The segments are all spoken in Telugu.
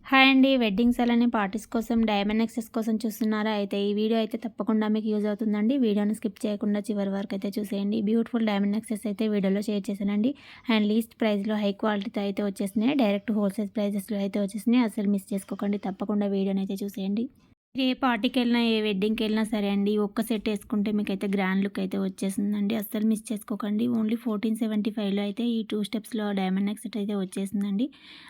హాయ్ అండి. వెడ్డింగ్స్ అలానే పార్టీస్ కోసం డైమండ్ నెక్లెస్ కోసం చూస్తున్నారా? అయితే ఈ వీడియో అయితే తప్పకుండా మీకు యూజ్ అవుతుందండి. వీడియోని స్కిప్ చేయకుండా చివరి వరకు అయితే చూసేయండి. బ్యూటిఫుల్ డైమండ్ నెక్లెస్ అయితే వీడియోలో షేర్ చేశానండి. అండ్ లీస్ట్ ప్రైస్లో హై క్వాలిటీతో అయితే వచ్చేసినాయి. డైరెక్ట్ హోల్సేల్ ప్రైజెస్లో అయితే వచ్చేసినాయి. అసలు మిస్ చేసుకోకండి. తప్పకుండా వీడియోని అయితే చూసేయండి. ఏ పార్టీకెళ్ళినా, ఏ వెడ్డింగ్‌కెళ్ళినా సరే అండి, ఒక్క సెట్ ఏసుకుంటే మీకైతే గ్రాండ్ లుక్ అయితే వచ్చేసిందండి. అస్సలు మిస్ చేసుకోకండి. ఓన్లీ 1475లో అయితే ఈ 2 స్టెప్స్‌లో డైమండ్ నెక్లెస్ అయితే వచ్చేసిందండి.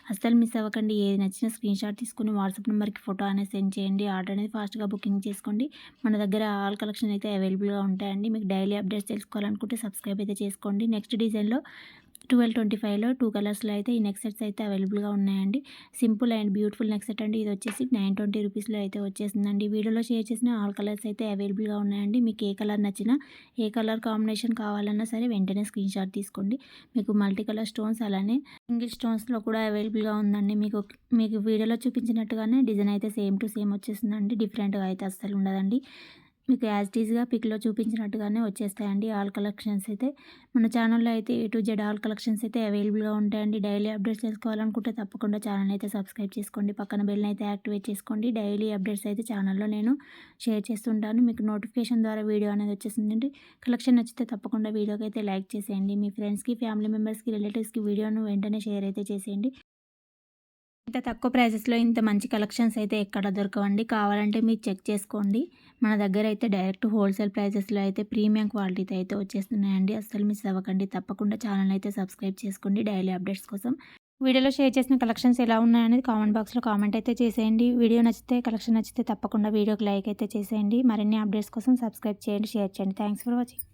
అస్సలు మిస్ అవ్వకండి. ఏది నచ్చినా స్క్రీన్‌షాట్ తీసుకొని వాట్సాప్ నెంబర్‌కి ఫోటో అనేది సెండ్ చేయండి. ఆర్డర్ అనేది ఫాస్ట్‌గా బుకింగ్ చేసుకోండి. మన దగ్గర ఆల్ కలెక్షన్ అయితే అవైలబుల్‌గా ఉంటాయండి. మీకు డైలీ అప్డేట్స్ తెలుసుకోవాలనుకుంటే సబ్స్క్రైబ్ అయితే చేసుకోండి. నెక్స్ట్ డిజైన్‌లో 1225లో 2 కలర్స్‌లో అయితే ఈ నెక్ సెట్స్ అయితే అవైలబుల్‌గా ఉన్నాయండి. Simple and beautiful neck set అండి. ఇది వచ్చేసి 920 రూపీస్‌లో అయితే వచ్చేసిందండి. వీడియోలో షేర్ చేసిన ఆల్ కలర్స్ అయితే అవైలబుల్‌గా ఉన్నాయండి. మీకు ఏ కలర్ నచ్చినా, ఏ కలర్ కాంబినేషన్ కావాలన్నా సరే వెంటనే స్క్రీన్‌షాట్ తీసుకోండి. మీకు మల్టీ కలర్ స్టోన్స్ అలానే సింగిల్ స్టోన్స్‌లో కూడా అవైలబుల్‌గా ఉందండి. మీకు వీడియోలో చూపించినట్టుగానే డిజైన్ అయితే సేమ్ టు సేమ్ వచ్చేసిందండి. డిఫరెంట్‌గా అయితే అస్సలు ఉండదండి. మీకు యాజ్ ఇట్ ఈస్‌గా పిక్‌లో చూపించినట్టుగానే వచ్చేస్తాయండి ఆల్ కలెక్షన్స్ అయితే. మన ఛానల్‌లో అయితే A to Z all collections అయితే అవైలబుల్‌గా ఉంటాయండి. డైలీ అప్డేట్స్ తెలుసుకోవాలనుకుంటే తప్పకుండా ఛానల్ అయితే సబ్స్క్రైబ్ చేసుకోండి. పక్కన బెల్‌ని అయితే యాక్టివేట్ చేసుకోండి. డైలీ అప్డేట్స్ అయితే ఛానల్‌లో నేను షేర్ చేస్తుంటాను. మీకు నోటిఫికేషన్ ద్వారా వీడియో అనేది వచ్చేసిందండి. కలెక్షన్ నచ్చితే తప్పకుండా వీడియోకి అయితే లైక్ చేసేయండి. మీ ఫ్రెండ్స్‌కి, ఫ్యామిలీ మెంబర్స్‌కి, రిలేటివ్స్‌కి వీడియోను వెంటనే షేర్ అయితే చేసేయండి. ఇంత తక్కువ ప్రైసెస్‌లో ఇంత మంచి కలెక్షన్స్ అయితే ఎక్కడ దొరకవండి. కావాలంటే మీరు చెక్ చేసుకోండి. మన దగ్గర అయితే డైరెక్ట్ హోల్సేల్ ప్రైసెస్‌లో అయితే ప్రీమియం క్వాలిటీతో అయితే వచ్చేస్తున్నాయండి. అస్సలు మిస్ అవ్వకండి. తప్పకుండా ఛానల్ అయితే సబ్స్క్రైబ్ చేసుకోండి డైలీ అప్డేట్స్ కోసం. వీడియోలో షేర్ చేసిన కలెక్షన్స్ ఎలా ఉన్నాయనేది కామెంట్ బాక్స్‌లో కామెంట్ అయితే చేసేయండి. వీడియో నచ్చితే, కలెక్షన్ నచ్చితే తప్పకుండా వీడియోకి లైక్ అయితే చేసేయండి. మరిన్ని అప్డేట్స్ కోసం సబ్స్క్రైబ్ చేయండి, షేర్ చేయండి. Thanks for watching.